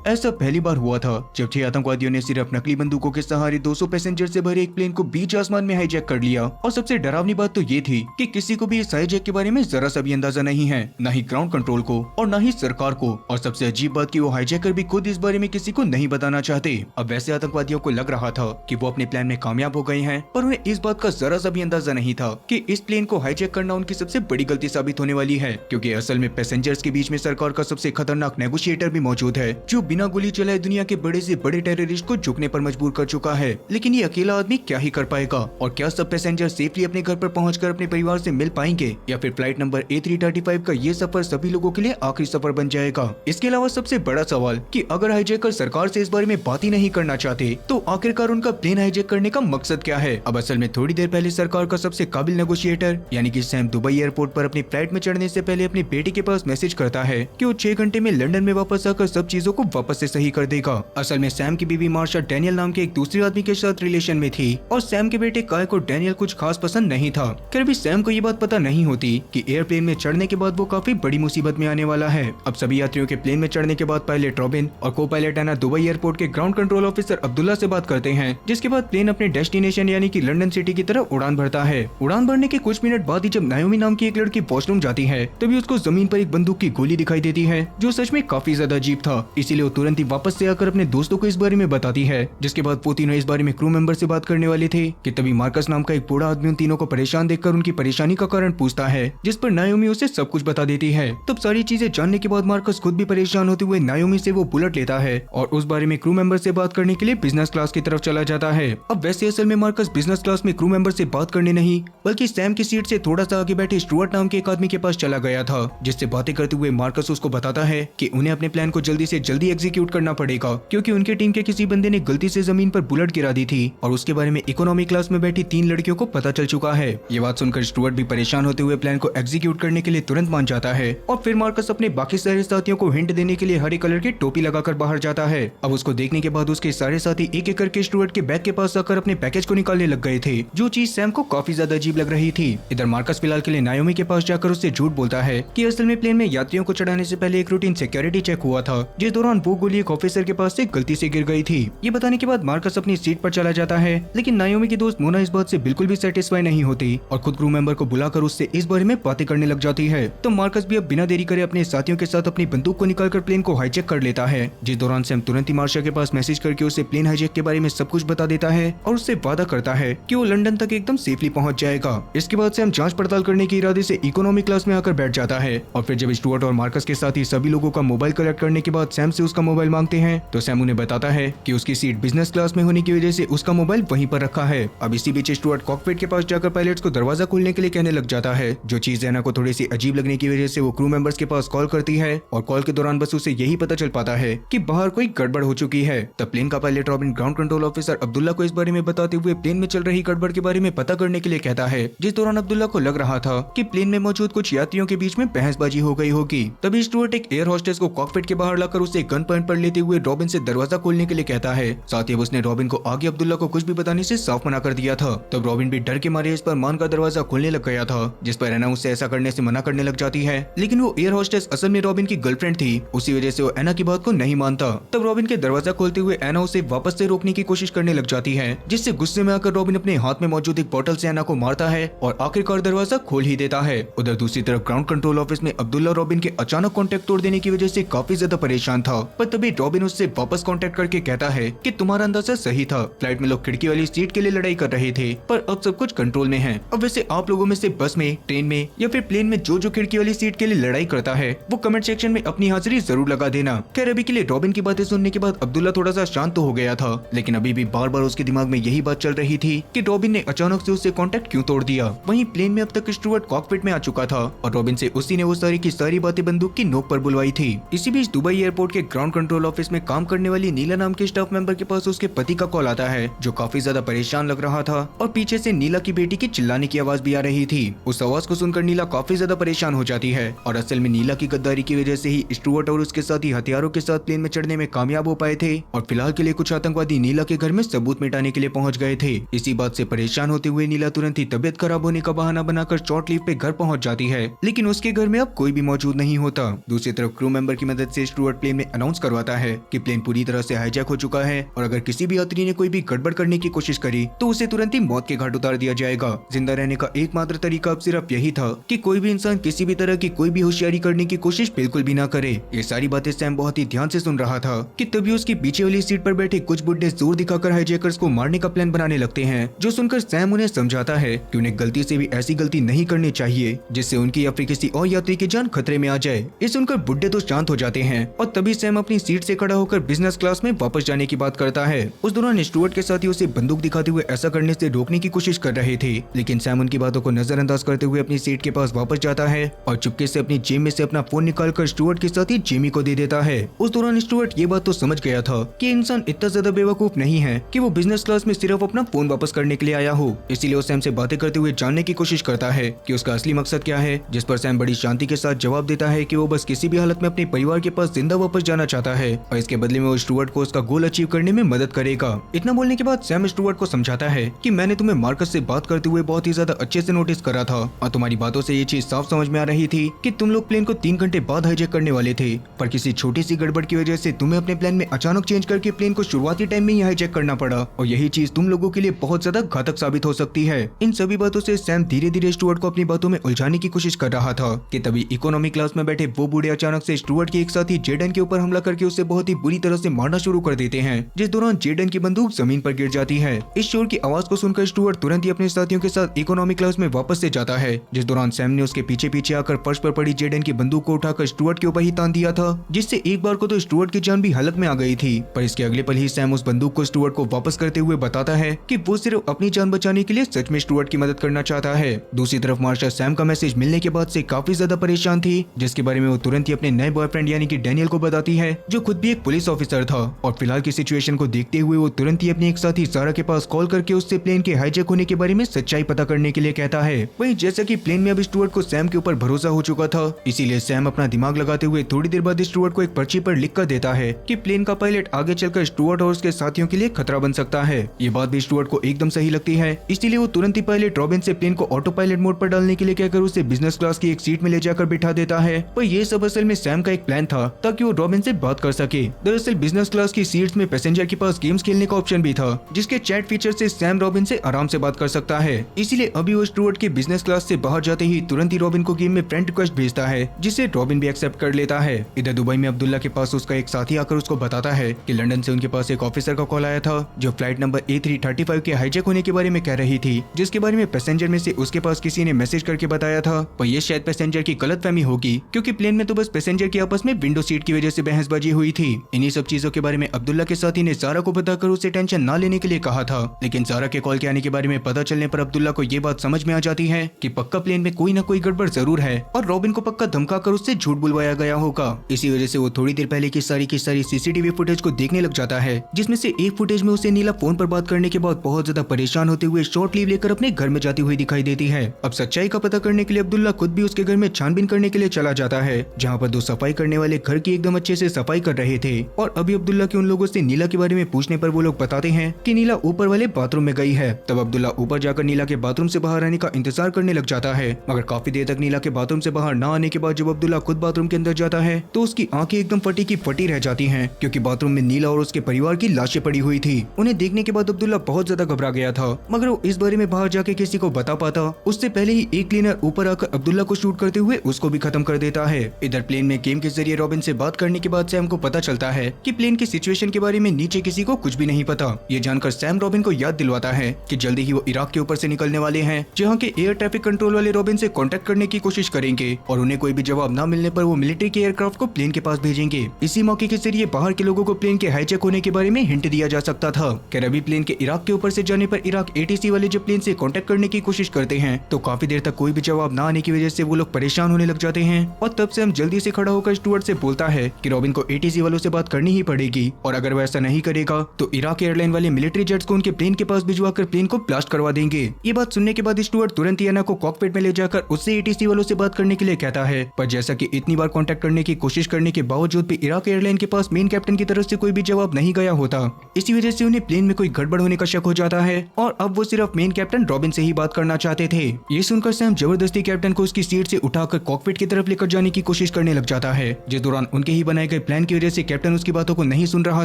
ऐसा पहली बार हुआ था जब 6 आतंकवादियों ने सिर्फ नकली बंदूकों के सहारे 200 पैसेंजर से भरे एक प्लेन को बीच आसमान में हाईजैक कर लिया। और सबसे डरावनी बात तो ये थी कि किसी को भी इस हाईजैक के बारे में जरा सा भी अंदाजा नहीं है, न ही ग्राउंड कंट्रोल को और न ही सरकार को। और सबसे अजीब बात कि वो हाईजैकर भी खुद इस बारे में किसी को नहीं बताना चाहते। अब वैसे आतंकवादियों को लग रहा था कि वो अपने प्लान में कामयाब हो गए हैं, पर उन्हें इस बात का जरा सा भी अंदाजा नहीं था कि इस प्लेन को हाईजैक करना उनकी सबसे बड़ी गलती साबित होने वाली है, क्योंकि असल में पैसेंजर्स के बीच में सरकार का सबसे खतरनाक नेगोशिएटर भी मौजूद है, जो बिना गोली चलाए दुनिया के बड़े से बड़े टेररिस्ट को झुकने पर मजबूर कर चुका है। लेकिन ये अकेला आदमी क्या ही कर पाएगा, और क्या सब पैसेंजर सेफली अपने घर पर पहुंचकर अपने परिवार से मिल पाएंगे, या फिर फ्लाइट नंबर A335 का ये सफर सभी लोगों के लिए आखिरी सफर बन जाएगा। इसके अलावा सबसे बड़ा सवाल कि अगर हाईजैकर सरकार से इस बारे में बात ही नहीं करना चाहते, तो आखिरकार उनका प्लेन हाईजैक करने का मकसद क्या है। अब असल में थोड़ी देर पहले सरकार का सबसे काबिल नेगोशिएटर यानी कि सैम दुबई एयरपोर्ट पर अपनी फ्लाइट में चढ़ने से पहले अपनी बेटी के पास मैसेज करता है कि वो 6 घंटे में लंदन में वापस आकर सब चीजों को वापस से सही कर देगा। असल में सैम की बीवी मार्शा डैनियल नाम के एक दूसरे आदमी के साथ रिलेशन में थी, और सैम के बेटे काय को डैनियल कुछ खास पसंद नहीं था। फिर भी सैम को ये बात पता नहीं होती कि एयरप्लेन में चढ़ने के बाद वो काफी बड़ी मुसीबत में आने वाला है। अब सभी यात्रियों के प्लेन में चढ़ने के बाद पायलट रॉबिन और को पायलट एना दुबई एयरपोर्ट के ग्राउंड कंट्रोल ऑफिसर अब्दुल्ला से बात करते हैं, जिसके बाद प्लेन अपने डेस्टिनेशन यानी कि लंदन सिटी की तरफ उड़ान भरता है। उड़ान भरने के कुछ मिनट बाद ही जब नायोमी नाम की एक लड़की वॉशरूम जाती है, तभी उसको जमीन पर एक बंदूक की गोली दिखाई देती है, जो सच में काफी ज्यादा अजीब था। इसीलिए वो तुरंत ही वापस से आकर अपने दोस्तों को इस बारे में बताती है, जिसके बाद वो तीनों इस बारे में क्रू मेंबर से बात करने वाले थे कि तभी मार्कस नाम का एक बूढ़ा आदमी उन तीनों को परेशान देखकर उनकी परेशानी का कारण पूछता है, जिस पर नायोमी उसे सब कुछ बता देती है। तब सारी चीजें जानने के बाद मार्कस खुद भी परेशान होते हुए नायोमी से वो बुलेट लेता है और उस बारे में क्रू मेंबर से बात करने के लिए बिजनेस क्लास की तरफ चला जाता है। अब वैसे असल में मार्कस बिजनेस क्लास में क्रू मेंबर से बात करने नहीं, बल्कि सैम की सीट से थोड़ा सा आगे बैठे स्टुअर्ट नाम के एक आदमी के पास चला गया था, जिससे बातें करते हुए मार्कस उसको बताता है कि उन्हें अपने प्लान को जल्दी से जल्दी एग्जीक्यूट करना पड़ेगा, क्योंकि उनके टीम के किसी बंदे ने गलती से जमीन पर बुलेट गिरा दी थी और उसके बारे में इकोनॉमी क्लास में बैठी 3 लड़कियों को पता चल चुका है। ये बात सुनकर स्टुअर्ट भी परेशान होते हुए प्लान को एग्जीक्यूट करने के लिए तुरंत मान जाता है, और फिर मार्कस अपने बाकी सारे साथियों को हिंट देने के लिए हरे कलर की टोपी लगाकर बाहर जाता है। अब उसको देखने के बाद उसके सारे साथी एक एक करके स्टुअर्ट के बैग के पास आकर अपने पैकेज को निकालने लग गए थे, जो चीज सैम को काफी ज्यादा अजीब लग रही थी। इधर मार्कस फिलहाल के लिए नायोमी के पास जाकर उससे झूठ बोलता है कि असल में प्लेन में यात्रियों को चढ़ाने से पहले एक रूटीन सिक्योरिटी चेक हुआ था, जिस दौरान वो गोली एक ऑफिसर के पास से गलती से गिर गई थी। ये बताने के बाद मार्कस अपनी सीट पर चला जाता है, लेकिन नायोमी की दोस्त मोना इस बात से बिल्कुल भी सेटिस्फाई नहीं होती और खुद क्रू मेंबर को बुलाकर उससे इस बारे में बातें करने लग जाती है। तो मार्कस भी अब बिना देरी करे अपने साथियों के साथ अपनी बंदूक को निकालकर प्लेन को हाईजैक कर लेता है, जिस दौरान सैम तुरंत ही मार्शा के पास मैसेज करके उसे प्लेन हाईजैक के बारे में सब कुछ बता देता है और उससे वादा करता है कि वो लंदन तक एकदम सेफली पहुंच जाएगा। इसके बाद सैम जांच पड़ताल करने के इरादे से इकोनॉमी क्लास में आकर बैठ जाता है, और फिर जब स्टुअर्ट और मार्कस के साथ ही सभी लोगों का मोबाइल कलेक्ट करने के बाद सैम से उसका मोबाइल मांगते हैं, तो सैम उन्हें बताता है कि उसकी सीट बिजनेस क्लास में होने की वजह से उसका मोबाइल वहीं पर रखा है। अब इसी बीच स्टुअर्ट कॉकपिट के पास जाकर पायलट्स को दरवाजा खोलने के लिए कहने लग जाता है, जो चीज एना को थोड़ी सी अजीब लगने की वजह से वो क्रू मेंबर्स के पास कॉल करती है, और कॉल के दौरान बस उसे यही पता चल पाता है कि बाहर कोई गड़बड़ हो चुकी है। तब प्लेन का pilot robin ground control officer Abdullah को इस बारे में बताते हुए प्लेन में चल रही गड़बड़ के बारे में पता करने के लिए कहता है, जिस दौरान अब्दुल्ला को लग रहा था कि प्लेन में मौजूद कुछ यात्रियों के बीच में बहसबाजी हो गई होगी। तभी स्टुअर्ट एक एयर होस्टेस को कॉकपिट के बाहर लाकर उसे गन पॉइंट पर लेते हुए रॉबिन से दरवाजा खोलने के लिए कहता है। साथ ही उसने रॉबिन को आगे अब्दुल्ला को कुछ भी बताने से साफ मना कर दिया था। तब रॉबिन भी डर के मारे इस पर मान का दरवाजा खोलने लग गया था, जिस पर एना उससे ऐसा करने से मना करने लग जाती है, लेकिन वो एयर होस्टेस असल में रॉबिन की गर्लफ्रेंड थी, उसी वजह से वो एना की बात को नहीं मानता। तब रॉबिन के दरवाजा खोलते हुए एना उसे वापस से रोकने की कोशिश करने लग जाती है, जिससे गुस्से में आकर रॉबिन अपने हाथ में मौजूद एक बोतल से एना को मारता है और आखिरकार दरवाजा खोल ही देता है। उधर दूसरी तरफ ग्राउंड कंट्रोल ऑफिस में अब्दुल्ला रॉबिन के अचानक कांटेक्ट तोड़ देने की वजह से काफी ज्यादा परेशान था, पर तभी रॉबिन उससे वापस कांटेक्ट करके कहता है कि तुम्हारा अंदाजा सही था, फ्लाइट में लोग खिड़की वाली सीट के लिए लड़ाई कर रहे थे, पर अब सब कुछ कंट्रोल में है। अब वैसे आप लोगों में से बस में, ट्रेन में या फिर प्लेन में जो खिड़की वाली सीट के लिए लड़ाई करता है, वो कमेंट सेक्शन में अपनी हाजिरी जरूर लगा देना। खैर अभी के लिए रॉबिन की बातें सुनने के बाद अब्दुल्ला थोड़ा सा शांत तो हो गया था, लेकिन अभी भी बार बार उसके दिमाग में यही बात चल रही थी कि रॉबिन ने अचानक से उससे कांटेक्ट क्यों तोड़ दिया। वहीं प्लेन में अब तक स्टुअर्ट कॉकपिट में आ चुका था और रॉबिन से उसी ने वो सारी की सारी बातें बंदूक की नोक पर बुलवाई थी। इसी बीच दुबई एयरपोर्ट के ग्राउंड कंट्रोल ऑफिस में काम करने वाली नीला नाम के स्टाफ मेंबर के पास उसके पति का कॉल आता है, जो काफी ज्यादा परेशान लग रहा था और पीछे से नीला की बेटी की चिल्लाने की आवाज भी आ रही थी। उस आवाज को सुनकर नीला काफी ज्यादा परेशान हो जाती है और असल में नीला की गद्दारी की वजह से ही स्टुअर्ट और उसके साथी हथियारों के साथ प्लेन में चढ़ने में कामयाब हो पाए थे, और फिलहाल के लिए कुछ आतंकवादी नीला के घर में सबूत मिटाने के लिए पहुंच गए थे। इसी बात से परेशान होते हुए नीला तुरंत ही तबियत खराब होने का बहाना बनाकर शॉर्ट लीव पे घर पहुंच जाती है, लेकिन उसके घर में अब कोई भी मौजूद नहीं होता। दूसरी तरफ क्रू मेंबर की मदद से स्टुअर्ट प्लेन में अनाउंस अनाउंस करवाता है कि प्लेन पूरी तरह से हाईजैक हो चुका है और अगर किसी भी यात्री ने कोई भी गड़बड़ करने की कोशिश करी तो उसे तुरंत ही मौत के घाट उतार दिया जाएगा। जिंदा रहने का एकमात्र तरीका अब सिर्फ यही था कि कोई भी इंसान किसी भी तरह की कोई भी होशियारी करने की कोशिश बिल्कुल भी ना करे। ये सारी बातें सैम बहुत ही ध्यान से सुन रहा था कि तभी उसकी पीछे वाली सीट पर बैठे कुछ बुड्ढे जोर दिखाकर हाईजैकर्स को मारने का प्लान बनाने लगते हैं, जो सुनकर सैम उन्हें समझाता है कि उन्हें गलती से भी ऐसी गलती नहीं करनी चाहिए जिससे उनकी या फिर किसी और यात्री की जान खतरे में आ जाए। ये सुनकर बुड्ढे तो शांत हो जाते हैं और तभी सैम अपनी सीट से खड़ा होकर बिजनेस क्लास में वापस जाने की बात करता है। उस दौरान स्टुअर्ट के साथी उसे बंदूक दिखाते हुए ऐसा करने से रोकने की कोशिश कर रहे थे, लेकिन सैम उनकी बातों को नजरअंदाज करते हुए अपनी सीट के पास वापस जाता है और चुपके से अपनी जेब में से अपना फोन निकालकर स्टुअर्ट के साथी जेमी को दे देता है। उस दौरान स्टुअर्ट ये बात तो समझ गया था कि इंसान इतना ज्यादा बेवकूफ नहीं है कि वो बिजनेस क्लास में सिर्फ अपना फोन वापस करने के लिए आया हो। इसीलिए वो सैम से बातें करते हुए जानने की कोशिश करता है कि उसका असली मकसद क्या है, जिस पर सैम बड़ी शांति के साथ जवाब देता है कि वो बस किसी भी हालत में अपने परिवार के पास जिंदा वापस जाना चाहता है और इसके बदले में वो स्टुअर्ट को उसका गोल अचीव करने में मदद करेगा। इतना बोलने के बाद सैम स्टुअर्ट को समझाता है कि मैंने तुम्हें मार्कस से बात करते हुए बहुत ही ज्यादा अच्छे से नोटिस करा था और तुम्हारी बातों से ये चीज साफ समझ में आ रही थी कि तुम लोग प्लेन को 3 घंटे बाद हाईजैक करने वाले थे, पर किसी छोटी सी गड़बड़ की वजह से तुम्हें अपने प्लान में अचानक चेंज करके प्लेन को शुरुआती टाइम में ही हाईजैक करना पड़ा और यही चीज तुम लोगों के लिए बहुत ज्यादा घातक साबित हो सकती है। इन सभी बातों से सैम धीरे धीरे स्टुअर्ट को अपनी बातों में उलझाने की कोशिश कर रहा था कि तभी इकोनॉमी क्लास में बैठे वो बूढ़े अचानक से स्टुअर्ट के एक साथी जेडन के ऊपर हमला करके उसे बहुत ही बुरी तरह से मारना शुरू कर देते हैं, जिस दौरान जेडन की बंदूक जमीन पर गिर जाती है। इस शोर की आवाज को सुनकर स्टुअर्ट तुरंत ही अपने साथियों के साथ इकोनॉमी क्लास में वापस से जाता है, जिस दौरान सैम ने उसके पीछे पीछे आकर फर्श पर पड़ी जेडन की बंदूक को उठाकर स्टुअर्ट के ऊपर ही तान दिया था, जिससे एक बार को तो स्टुअर्ट की जान भी हलक में आ गई थी। पर इसके अगले पल ही सैम उस बंदूक को स्टुअर्ट को वापस करते हुए बताता है कि वो सिर्फ अपनी जान बचाने के लिए सच में स्टुअर्ट की मदद करना चाहता है। दूसरी तरफ मार्शा सैम का मैसेज मिलने के बाद से काफी ज्यादा परेशान थी, जिसके बारे में वो तुरंत ही अपने नए बॉयफ्रेंड यानी कि डैनियल को बताती है, जो खुद भी एक पुलिस ऑफिसर था। और फिलहाल की सिचुएशन को देखते हुए वो तुरंत ही अपने एक साथी सारा के पास कॉल करके उससे प्लेन के हाईजैक होने के बारे में सच्चाई पता करने के लिए कहता है। वहीं जैसा कि प्लेन में अब स्टुअर्ट को सैम के ऊपर भरोसा हो चुका था, इसीलिए सैम अपना दिमाग लगाते हुए थोड़ी देर बाद स्टुअर्ट को एक पर्ची पर लिख कर देता है कि प्लेन का पायलट आगे चलकर स्टुअर्ट और उसके साथियों के लिए खतरा बन सकता है। ये बात भी स्टुअर्ट को एकदम सही लगती है, इसीलिए वो तुरंत ही पायलट रॉबिन से प्लेन को ऑटो पायलट मोड पर डालने के लिए कहकर उसे बिजनेस क्लास की एक सीट में ले जाकर बिठा देता है। पर ये सब असल में सैम का एक प्लान था ताकि वो रॉबिन से बात कर सके। दरअसल बिजनेस क्लास की सीट्स में पैसेंजर के पास गेम्स खेलने का ऑप्शन भी था, जिसके चैट फीचर से सैम रॉबिन से आराम से बात कर सकता है। इसीलिए अभी वो स्टुअर्ट के बिजनेस क्लास से बाहर जाते ही तुरंत ही रॉबिन को गेम में फ्रेंड रिक्वेस्ट भेजता है, जिसे रॉबिन भी एक्सेप्ट कर लेता है। इधर दुबई में अब्दुल्ला के पास उसका एक साथी आकर उसको बताता है कि लंदन से उनके पास एक ऑफिसर का कॉल आया था, जो फ्लाइट नंबर A335 के हाईजैक होने के बारे में कह रही थी, जिसके बारे में पैसेंजर में से उसके पास किसी ने मैसेज करके बताया था। पर ये शायद पैसेंजर की गलतफहमी होगी, क्योंकि प्लेन में तो बस पैसेंजर की आपस में विंडो सीट की वजह से बहसबाजी हुई थी। इन्हीं सब चीजों के बारे में अब्दुल्ला के साथी ने सारा को बताकर उसे टेंशन ना लेने के लिए कहा था, लेकिन सारा के कॉल के आने के बारे में पता चलने पर अब्दुल्ला को ये बात समझ में आ जाती है कि पक्का प्लेन में कोई ना कोई गड़बड़ जरूर है और रॉबिन को पक्का धमकाकर उससे झूठ बुलवाया गया होगा। इसी वजह से वो थोड़ी देर पहले की सारी सीसीटीवी फुटेज को देखने लग जाता है, जिसमें से एक फुटेज में उसे नीला फोन पर बात करने के बाद बहुत ज्यादा परेशान होते हुए शॉर्ट लीव लेकर अपने घर में जाती हुई दिखाई देती है। अब सच्चाई का पता करने के लिए अब्दुल्ला खुद भी उसके घर में छानबीन करने के लिए चला जाता है, जहाँ पर 2 सफाई करने वाले घर की एकदम अच्छे से सफाई कर रहे थे। और अभी अब्दुल्ला के उन लोगों से नीला के बारे में पूछने पर वो लोग बताते हैं कि नीला ऊपर वाले बाथरूम में गई है। तब अब्दुल्ला ऊपर जाकर नीला के बाथरूम से बाहर आने का इंतजार करने लग जाता है, मगर काफी देर तक नीला के बाथरूम से बाहर न आने के बाद जब अब्दुल्ला खुद बाथरूम के अंदर जाता है तो उसकी आंखें एकदम फटी की फटी रह जाती हैं, क्योंकि बाथरूम में नीला और उसके परिवार की लाशें पड़ी हुई थी। उन्हें देखने के बाद अब्दुल्ला बहुत ज्यादा घबरा गया था, मगर वो इस बारे में बाहर जाके किसी को बता पाता उससे पहले ही एक क्लीनर ऊपर आकर अब्दुल्ला को शूट करते हुए उसको भी खत्म कर देता है। इधर प्लेन में गेम के जरिए रॉबिन से बात करने के बाद सैम को पता चलता है कि प्लेन की सिचुएशन के बारे में नीचे किसी को कुछ भी नहीं पता। ये जानकर सैम रॉबिन को याद दिलवाता है कि जल्दी ही वो इराक के ऊपर से निकलने वाले हैं, जहाँ के एयर ट्रैफिक कंट्रोल वाले रॉबिन से कांटेक्ट करने की कोशिश करेंगे और उन्हें कोई भी जवाब न मिलने पर वो मिलिट्री के एयरक्राफ्ट को प्लेन के पास भेजेंगे। इसी मौके के जरिए बाहर के लोगों को प्लेन के हाईजैक होने के बारे में हिंट दिया जा सकता था। कि रवि प्लेन के इराक के ऊपर से जाने पर इराक ATC वाले जब प्लेन से कांटेक्ट करने की कोशिश करते हैं तो काफी देर तक कोई भी जवाब न आने की वजह से वो लोग परेशान होने लग जाते हैं। और तब से हम जल्दी से खड़ा होकर स्टुअर्ट से बोलता है कि रॉबिन को ATC वालों से बात करनी ही पड़ेगी, और अगर वो ऐसा नहीं करेगा तो इराक एयरलाइन वाले मिलिट्री जेट्स को उनके प्लेन के पास भिजवाकर प्लेन को ब्लास्ट करवा देंगे। ये बात सुनने के बाद स्टुअर्ट तुरंत ही अन्ना को कॉकपिट में ले जाकर उससे ATC वालों से बात करने के लिए कहता है। पर जैसा कि इतनी बार कांटेक्ट करने की कोशिश करने के बावजूद भी इराक एयरलाइन के पास मेन कैप्टन की तरफ से कोई भी जवाब नहीं गया होता, इसी वजह से उन्हें प्लेन में कोई गड़बड़ होने का शक हो जाता है और अब वो सिर्फ मेन कैप्टन रॉबिन से ही बात करना चाहते थे। ये सुनकर सैम जबरदस्ती कैप्टन को उसकी सीट से उठाकर कॉकपिट की तरफ लेकर जाने की कोशिश करने लग जाता है, जिस दौरान उनके ही बनाए गए के प्लान की वजह से कैप्टन उसकी बातों को नहीं सुन रहा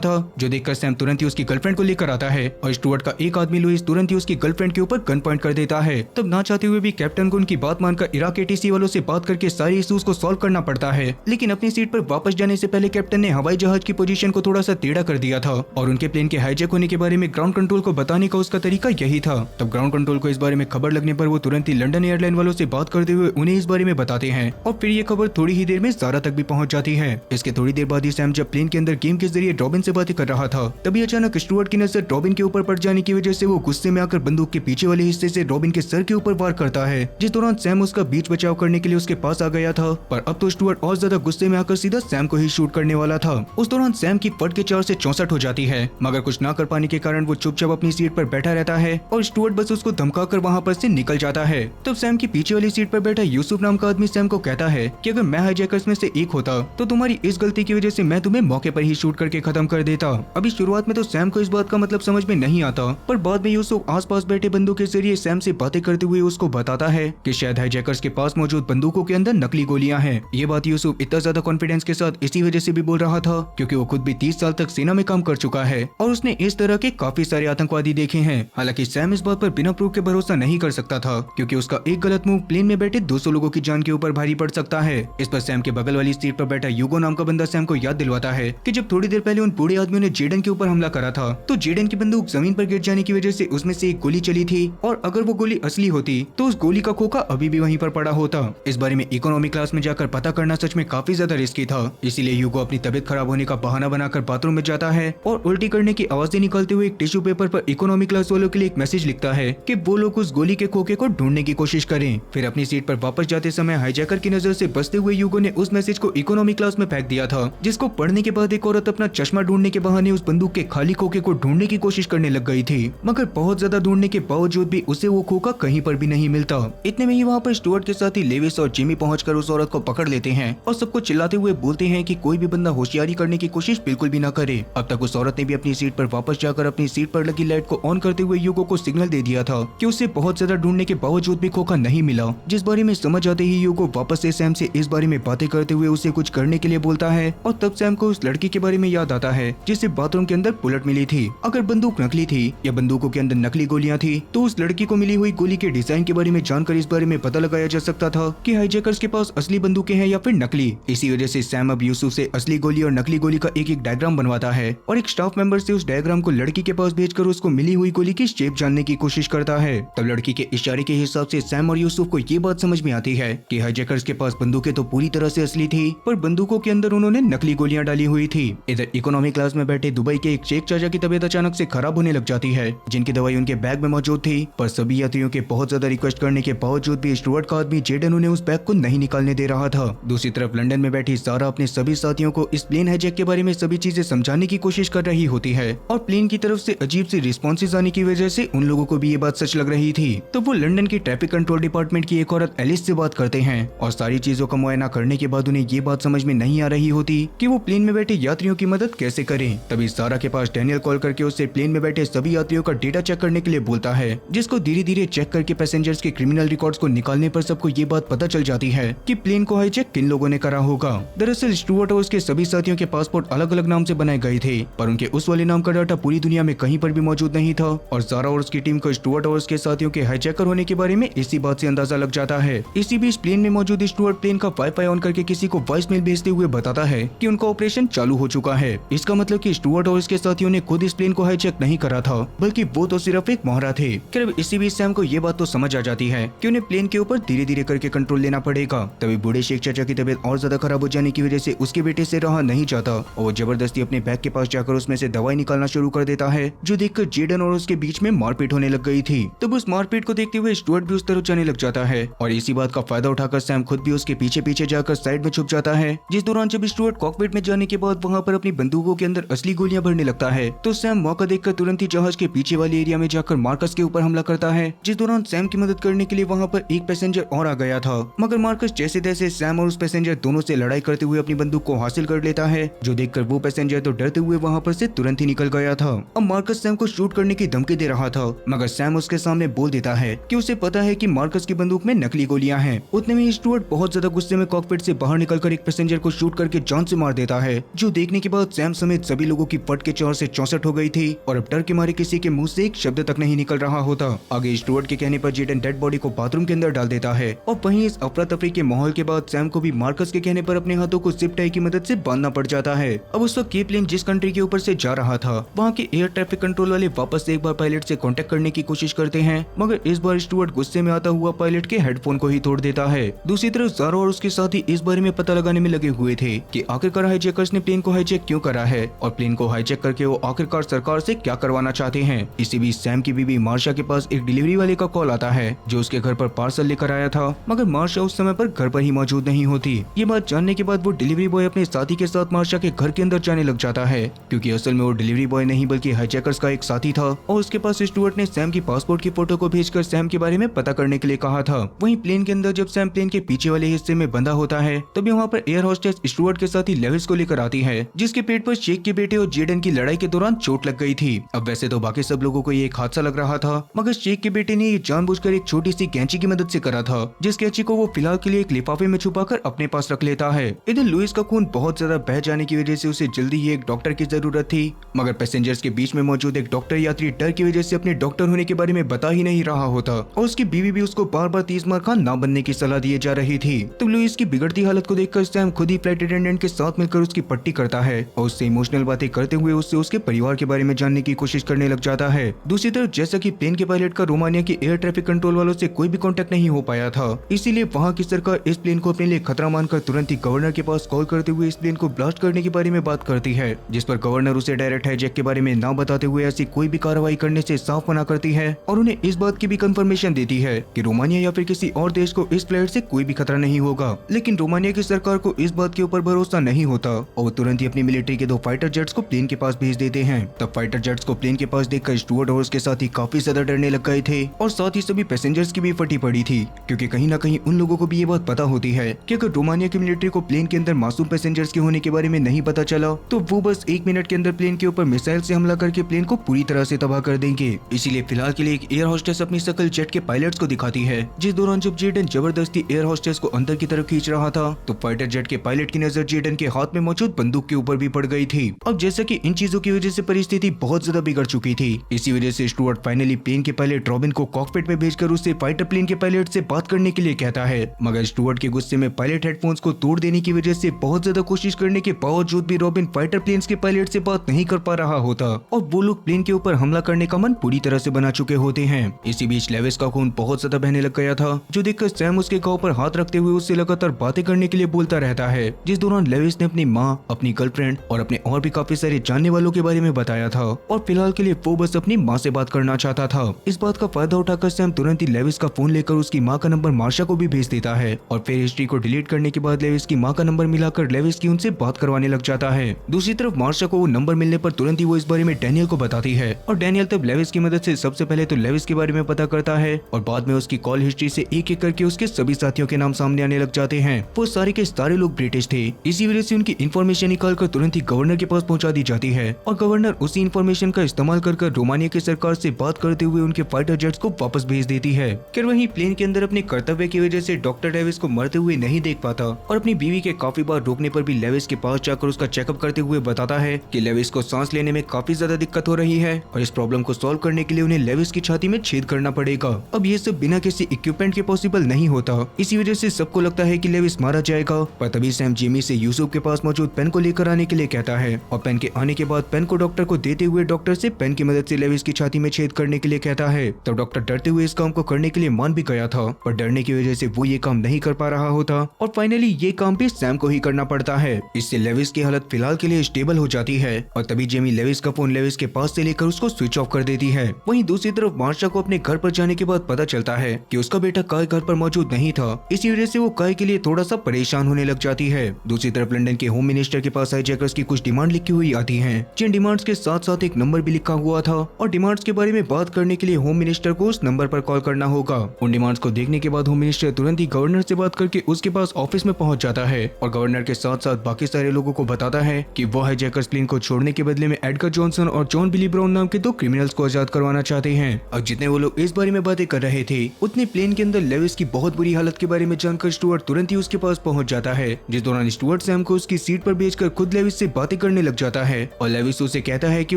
था, जो देखकर सैम तुरंत ही उसकी गर्लफ्रेंड को लेकर आता है और स्टुअर्ट का एक आदमी लुइस तुरंत ही उसकी गर्लफ्रेंड के ऊपर गन पॉइंट कर देता है। तब ना चाहते हुए भी कैप्टन को उनकी बात मानकर इराक एटीसी वालों से बात करके सारे इश्यूज को सॉल्व करना पड़ता है। लेकिन अपनी सीट पर वापस जाने से पहले कैप्टन ने हवाई जहाज की पोजीशन को थोड़ा सा टेढ़ा कर दिया था और उनके प्लेन के हाईजैक होने के बारे में ग्राउंड कंट्रोल को बताने का उसका तरीका यही था। तब ग्राउंड कंट्रोल को इस बारे में खबर लगने पर वो तुरंत ही लंदन एयरलाइन वालों से बात करते हुए उन्हें इस बारे में बताते हैं और फिर ये खबर थोड़ी ही देर में ज़ारा तक भी पहुंच जाती है। इसके थोड़ी देर बाद ही सैम जब प्लेन के अंदर गेम के जरिए रॉबिन से बातें कर रहा था, तभी अचानक स्टुअर्ट की नजर रॉबिन के ऊपर पड़ जाने की वजह से वो गुस्से में आकर बंदूक के पीछे वाले हिस्से से रॉबिन के सर के ऊपर वार करता है, जिस दौरान सैम उसका बीच बचाव करने के लिए उसके पास आ गया था। पर अब तो स्टुअर्ट और ज्यादा गुस्से में आकर सीधा सैम को ही शूट करने वाला था। उस दौरान सैम की फट के 4 से 64 हो जाती है, मगर कुछ ना कर पाने के कारण वो चुपचाप अपनी सीट पर बैठा रहता है और स्टुअर्ट बस उसको धमकाकर वहाँ पर से निकल जाता है। तब सैम की पीछे वाली सीट पर बैठा यूसुफ नाम का आदमी सैम को कहता है कि अगर मैं हाईजैकर्स में से एक होता तो तुम्हारी इस गलती की वजह से मैं तुम्हें मौके पर ही शूट करके खत्म कर देता। अभी शुरुआत में तो सैम को इस बात का मतलब समझ में नहीं आता, पर बाद में यूसुफ आसपास बैठे बंदूक के जरिए सैम से बातें करते हुए उसको बताता है कि शायद हाईजैकर्स के पास मौजूद बंदूकों के अंदर नकली गोलियां हैं। ये बात यूसुफ इतना ज्यादा कॉन्फिडेंस के साथ इसी वजह से भी बोल रहा था क्योंकि वो खुद भी 30 साल तक सेना में काम कर चुका है और उसने इस तरह के काफी सारे आतंकवादी देखे हैं। हालांकि सैम इस बात पर बिना प्रूफ के भरोसा नहीं कर सकता था क्योंकि उसका एक गलत मूव प्लेन में बैठे 200 लोगों की जान के ऊपर भारी पड़ सकता है। इस पर सैम के बगल वाली सीट पर बैठा यूगो नाम का बंदा सैम को याद दिलवाता है कि जब थोड़ी देर पहले उन बूढ़े आदमियों ने जेडन के ऊपर हमला करा था तो जेडन की बंदूक जमीन पर गिर जाने की वजह से उसमें से एक गोली चली थी और अगर वो गोली असली होती तो उस गोली का खोखा अभी भी वहीं पर पड़ा होता। इस बारे में इकोनॉमी क्लास में जाकर पता करना सच में काफी ज्यादा रिस्की था, इसीलिए यूगो अपनी तबीयत खराब होने का बहाना बनाकर बाथरूम में जाता है और उल्टी करने की आवाजें निकालते हुए एक टिश्यू पेपर पर इकोनॉमी क्लास वालों के लिए एक मैसेज लिखता है कि वो लोग उस गोली के खोखे को ढूंढने की कोशिश करें। फिर अपनी सीट पर वापस जाते समय हाईजैकर की नजर से बचते हुए यूगो ने उस मैसेज को इकोनॉमी क्लास में फेंक दिया था, जिसको पढ़ने के बाद एक औरत अपना चश्मा ढूंढने के बहाने उस बंदूक के खाली खोखे को ढूंढने की कोशिश करने लग गई थी, मगर बहुत ज्यादा ढूंढने के बावजूद भी उसे वो खोखा कहीं पर भी नहीं मिलता। इतने में ही वहाँ पर स्टुअर्ट के साथ ही लेविस और जिमी पहुंचकर उस औरत को पकड़ लेते हैं और सबको चिल्लाते हुए बोलते हैं कि कोई भी बंदा होशियारी करने की कोशिश बिल्कुल भी न करे। अब तक उस औरत ने भी अपनी सीट पर वापस जाकर अपनी सीट पर लगी लाइट को ऑन करते हुए यूगो को सिग्नल दे दिया था कि उसे बहुत ज्यादा ढूंढने के बावजूद भी खोखा नहीं मिला, जिस बारे में समझ आते ही यूगो वापस से सैम से इस बारे में बातें करते हुए उसे कुछ करने के लिए बोलता है और तब सैम को उस लड़की के बारे में याद आता है जिसे बाथरूम के अंदर बुलेट मिली थी। अगर बंदूक नकली थी या बंदूकों के अंदर नकली गोलियां थी तो उस लड़की को मिली हुई गोली के डिजाइन के बारे में जानकर इस बारे में पता लगाया जा सकता था कि हाईजैकर्स के पास असली बंदूकें हैं या फिर नकली। इसी वजह से सैम अब यूसुफ से असली गोली और नकली गोली का एक एक डायग्राम बनवाता है और एक स्टाफ मेंबर से उस डायग्राम को लड़की के पास भेजकर उसको मिली हुई गोली की शेप जानने की कोशिश करता है। तब लड़की के इशारे के हिसाब से सैम और यूसुफ को ये बात समझ में आती है कि हाईजैकर्स के पास बंदूकें तो पूरी तरह से असली थी, पर बंदूकों के अंदर उन्होंने नकली गोलियां डाली हुई थी। इधर इकोनॉमी क्लास में बैठे दुबई के एक शेख चाचा की तबीयत अचानक से खराब होने लग जाती है, जिनकी दवाई उनके बैग में मौजूद थी, पर सभी यात्रियों के बहुत ज्यादा रिक्वेस्ट करने के बावजूद भी स्टुअर्ट का आदमी जेडन उन्हें उस बैग को नहीं निकालने दे रहा था। दूसरी तरफ लंदन में बैठी सारा अपने सभी साथियों को इस प्लेन हाईजैक के बारे में सभी चीजें समझाने की कोशिश कर रही होती है और प्लेन की तरफ से अजीब सी रिस्पॉन्सेज आने की वजह से उन लोगों को भी ये बात सच लग रही थी। तो वो लंदन की ट्रैफिक कंट्रोल डिपार्टमेंट की एक औरत एलिस से बात करते हैं और सारी चीजों का मुआयना करने के बाद उन्हें ये बात समझ में नहीं आ रही होती कि वो प्लेन में बैठे यात्रियों की मदद कैसे करें। तभी सारा के पास डैनियल कॉल करके उससे प्लेन में बैठे सभी यात्रियों का डेटा चेक करने के लिए बोलता है, जिसको धीरे धीरे चेक करके पैसेंजर्स के क्रिमिनल रिकॉर्ड्स को निकालने पर सबको ये बात पता चल जाती है कि प्लेन को हाईजैक किन लोगों ने करा होगा। दरअसल स्टुअर्ट और उसके सभी साथियों के पासपोर्ट अलग अलग नाम से बनाए गए थे, पर उनके उस वाले नाम का डाटा पूरी दुनिया में कहीं पर भी मौजूद नहीं था और सारा और उसकी टीम को स्टुअर्ट और उसके साथियों के हाईजैकर होने के बारे में इसी बात से अंदाजा लग जाता है। इसी बीच प्लेन में मौजूद स्टुअर्ट प्लेन का वाईफाई ऑन करके किसी को वॉइस मेल भेजते हुए बताता है कि उनका ऑपरेशन चालू हो चुका है। इसका मतलब कि स्टुअर्ट और उसके साथियों ने खुद इस प्लेन को हाईजैक नहीं करा था, बल्कि वो तो सिर्फ एक मोहरा थे। खैर इसी बीच सैम को ये बात तो समझ आ जाती है कि उन्हें प्लेन के ऊपर धीरे धीरे करके कंट्रोल लेना पड़ेगा। तभी बूढ़े शेख चाचा की तबीयत और ज्यादा खराब हो जाने की वजह से उसके बेटे से रहा नहीं जाता और वो जबरदस्ती अपने बैग के पास जाकर उसमें से दवाई निकालना शुरू कर देता है, जो देखकर जेडन और उसके बीच में मारपीट होने लग गई थी। तब उस मारपीट को देखते हुए स्टुअर्ट भी उस तरफ जाने लग जाता है और इसी बात का फायदा उठाकर सैम खुद भी उसके पीछे पीछे जाकर साइड में छुप जाता है। जिस दौरान जब स्टुअर्ट कॉकपिट में जाने के बाद वहाँ पर अपनी बंदूकों के अंदर असली गोलियां भरने लगता है तो सैम मौका देखकर तुरंत ही जहाज के पीछे वाले एरिया में जाकर मार्कस के ऊपर हमला करता है। जिस दौरान सैम की मदद करने के लिए वहाँ पर एक पैसेंजर और आ गया था, मगर मार्कस जैसे तैसे सैम और उस पैसेंजर दोनों से लड़ाई करते हुए अपनी बंदूक को हासिल कर लेता है, जो देखकर वो पैसेंजर तो डरते हुए वहाँ पर से तुरंत ही निकल गया था। अब मार्कस सैम को शूट करने की धमकी दे रहा था, मगर सैम उसके सामने बोल देता है कि उसे पता है कि मार्कस की बंदूक में नकली गोलियां हैं। उतने में स्टुअर्ट बहुत ज्यादा गुस्से में कॉकपिट से बाहर निकलकर एक पैसेंजर को शूट करके जान जान से मार देता है, जो देखने के बाद सैम समेत सभी लोगों की फट के 4 से 64 हो गई थी और अब डर के मारे किसी के मुंह से एक शब्द तक नहीं निकल रहा होता। आगे स्टुअर्ट के कहने पर जेडन डेड बॉडी को बाथरूम के अंदर डाल देता है और वहीं इस अफरा तफरी के माहौल के बाद सैम को भी मार्कस के कहने पर अपने हाथों को जिप टाई की मदद से बांधना पड़ जाता है। अब उस वक्त ये प्लेन जिस कंट्री के ऊपर से जा रहा था वहाँ के एयर ट्रैफिक कंट्रोल वाले वापस से एक बार पायलट से कांटेक्ट करने की कोशिश करते हैं, मगर इस बार स्टुअर्ट गुस्से में आता हुआ पायलट के हेडफोन को ही तोड़ देता है। दूसरी तरफ ज़ारा और उसके साथी इस बारे में पता लगाने में लगे हुए थे कि आखिरकार हाईजैकर्स ने प्लेन को हाईजैक क्यों करा है और प्लेन को हाईजैक करके वो आखिरकार सरकार से क्या करवाना चाहते हैं। इसी बीच सैम की बीवी मार्शा के पास एक डिलीवरी वाले का कॉल आता है जो उसके घर पर पार्सल लेकर आया था, मगर मार्शा उस समय पर घर पर ही मौजूद नहीं होती। ये बात जानने के बाद वो डिलीवरी बॉय अपने साथी के साथ मार्शा के घर के अंदर जाने लग जाता है, क्योंकि असल में वो डिलीवरी बॉय नहीं बल्कि हाईजैकर्स का एक साथी था और उसके पास स्टुअर्ट ने सैम की पासपोर्ट की फोटो को भेजकर सैम के बारे में पता करने के लिए कहा था। वहीं प्लेन के अंदर जब सैम प्लेन के पीछे वाले हिस्से में बंधा होता है तभी वहाँ पर एयर होस्टेस स्टुअर्ट के साथी लेविस को लेकर आती है, जिसके पेट पर शेख के बेटे और जेडन की लड़ाई के दौरान चोट लग गई थी। अब वैसे तो बाकी सब लोगों को ये एक हादसा लग रहा था, मगर शेख के बेटे ने ये जानबूझकर एक छोटी सी कैंची की मदद से करा था, जिस कैंची को वो फिलहाल के लिए एक लिफाफे में छुपाकर अपने पास रख लेता है। इधर लुइस का खून बहुत ज्यादा बह जाने की वजह से उसे जल्दी ही एक डॉक्टर की जरूरत थी, मगर पैसेंजर्स के बीच में मौजूद एक डॉक्टर यात्री डर की वजह से अपने डॉक्टर होने के बारे में बता ही नहीं रहा होता और उसकी बीवी भी उसको बार बार 30 मार खान ना बनने की सलाह दिए जा रही थी। तो लुइस की बिगड़ती हालत को देखकर सैम खुद ही फ्लाइट अटेंडेंट के साथ मिलकर उसकी पट्टी करता है और उससे इमोशनल बातें करते हुए उससे उसके परिवार के बारे में जानने की कोशिश करने लग जाता है। दूसरी तरफ जैसा कि प्लेन के पायलट का रोमानिया के एयर ट्रैफिक कंट्रोल वालों से कोई भी कांटेक्ट नहीं हो पाया था, इसीलिए वहाँ की सरकार इस प्लेन को अपने लिए खतरा मानकर तुरंत ही गवर्नर के पास कॉल करते हुए इस प्लेन को ब्लास्ट करने के बारे में बात करती है, जिस पर गवर्नर उसे डायरेक्ट हाईजैक के बारे में ना बताते हुए ऐसी कोई भी कार्रवाई करने से साफ मना करती है और उन्हें इस बात की भी कंफर्मेशन देती है कि रोमानिया या फिर किसी और देश को इस फ्लाइट से कोई भी खतरा नहीं होगा। लेकिन रोमानिया की सरकार को इस बात के ऊपर भरोसा नहीं होता और वो तुरंत ही अपनी मिलिट्री के 2 फाइटर जेट्स को प्लेन के पास भेज देते हैं। तब फाइटर जेट्स को प्लेन के पास देखकर स्टुअर्ट और उसके साथी काफी ज्यादा डरने लग गए थे और साथ ही सभी पैसेंजर्स की भी फटी पड़ी थी, क्योंकि कहीं ना कहीं उन लोगों को भी ये बात पता होती है कि अगर रोमानिया की मिलिट्री को प्लेन के अंदर मासूम पैसेंजर्स के होने के बारे में नहीं पता चला तो वो बस 1 मिनट के अंदर प्लेन के ऊपर मिसाइल से हमला करके प्लेन को पूरी तरह से तबाह कर देंगे। इसीलिए फिलहाल के लिए एक एयर होस्टेस अपनी शकल जेट के पायलट्स को दिखाती है, जिस दौरान जब जेडन जबरदस्ती एयर होस्टेस को अंदर की तरफ खींच रहा था तो फाइटर जेट के पायलट की नजर जेडन के हाथ में मौजूद बंदूक के ऊपर भी पड़ गई थी। अब जैसा कि इन चीजों की वजह से परिस्थिति बहुत ज्यादा बिगड़ चुकी थी, इसी वजह से स्टुअर्ट फाइनली प्लेन के पायलट रॉबिन को कॉकपिट में भेजकर उससे फाइटर प्लेन के पायलट से बात करने के लिए कहता है, मगर स्टुअर्ट के गुस्से में पायलट हेडफोन्स को तोड़ देने की वजह से बहुत ज्यादा कोशिश करने के बावजूद भी रॉबिन फाइटर प्लेन्स के पायलट से बात नहीं कर पा रहा होता और वो लोग प्लेन के ऊपर हमला करने का मन पूरी तरह से बना चुके होते हैं। इसी बीच लेविस का खून बहुत ज्यादा बहने लग गया था, जो देखकर सैम उसके गाँव पर हाथ रखते हुए उससे लगातार बातें करने के लिए बोलता रहता है, जिस दौरान लेविस ने अपनी माँ, अपनी गर्लफ्रेंड और अपने और भी काफी सारे जानने वालों के बारे में बताया था और फिलहाल के लिए वो बस अपनी माँ से बात करना चाहता था। इस बात का फायदा उठाकर सैम तुरंत ही लेविस का फोन लेकर उसकी माँ का नंबर मार्शा को भी भेज देता है और फिर हिस्ट्री को डिलीट करने के बाद लेविस की माँ का नंबर मिलाकर लेविस की उनसे बात करवाने लग जाता है। दूसरी तरफ मार्शा को वो नंबर मिलने पर तुरंत ही वो इस बारे में डैनियल को बताती है और डैनियल तब लेविस की मदद से सबसे पहले तो लेविस के बारे में पता करता है और बाद में उसकी कॉल हिस्ट्री से एक एक करके उसके सभी साथियों के नाम सामने आने लग जाते हैं। वो सारे के सारे लोग ब्रिटिश थे, इसी वजह से उनकी इन्फॉर्मेशन निकालकर तुरंत ही गवर्नर के पास पहुंचा दी जाती है और गवर्नर उसी इन्फॉर्मेशन का इस्तेमाल कर रोमानिया की सरकार से बात करते हुए उनके फाइटर जेट्स को वापस भेज देती है। फिर वहीं प्लेन के अंदर अपने कर्तव्य की वजह से डॉक्टर डेविस को मरते हुए नहीं देख पाता और अपनी बीवी के काफी बार रोकने पर भी लेविस के पास जाकर उसका चेकअप करते हुए बताता है कि लेविस को सांस लेने में काफी ज्यादा दिक्कत हो रही है और इस प्रॉब्लम को सॉल्व करने के लिए उन्हें लेविस की छाती में छेद करना पड़ेगा। अब ये सब बिना किसी इक्विपमेंट के पॉसिबल नहीं होता, इसी वजह से सबको लगता है कि लेविस मारा जाएगा। पर तभी सैम जेमी से यूसुफ के पास मौजूद पेन को लेकर आने के लिए कहता है और पेन के आने के बाद पेन को डॉक्टर को देते हुए डॉक्टर से पेन की मदद से लेविस की छाती में छेद करने के लिए कहता है। तब डॉक्टर डरते हुए इस काम को करने के लिए मान भी गया था, पर डरने की वजह से वो ये काम नहीं कर पा रहा होता और फाइनली ये काम भी सैम को ही करना पड़ता है। इससे लेविस की हालत फिलहाल के लिए स्टेबल हो जाती है और तभी जेमी लेविस का फोन लेविस के पास से लेकर उसको स्विच ऑफ कर देती है। वहीं दूसरी तरफ मार्शा को अपने घर पर जाने के बाद पता चलता है कि उसका बेटा काय घर पर मौजूद नहीं था, इसी वजह से वो काय के लिए थोड़ा सा परेशान होने लग जाती है। दूसरी तरफ लंदन के होम मिनिस्टर के पास हाईजैकर्स की कुछ डिमांड लिखी हुई आती हैं, जिन डिमांड्स के साथ साथ एक नंबर भी लिखा हुआ था और डिमांड्स के बारे में बात करने के लिए होम मिनिस्टर को उस नंबर पर कॉल करना होगा। उन डिमांड्स को देखने के बाद होम मिनिस्टर तुरंत ही गवर्नर से बात करके उसके पास ऑफिस में पहुंच जाता है और गवर्नर के साथ साथ बाकी सारे लोगों को बताता है कि वो हाईजैकर्स प्लेन को छोड़ने के बदले में एडगर जॉनसन और जॉन बिली ब्राउन नाम के 2 क्रिमिनल्स को आजाद करवाना चाहते हैं। अब जितने वो लोग इस बारे में बातें कर रहे थे उतने प्लेन के अंदर लेविस की बहुत बुरी हालत के बारे में जानकर स्टुअर्ट तुरंत ही उसके पास पहुंच जाता है, जिस दौरान स्टुअर्ट सैम को उसकी सीट पर भेजकर खुद लेविस से बातें करने लग जाता है और लेविस उसे कहता है कि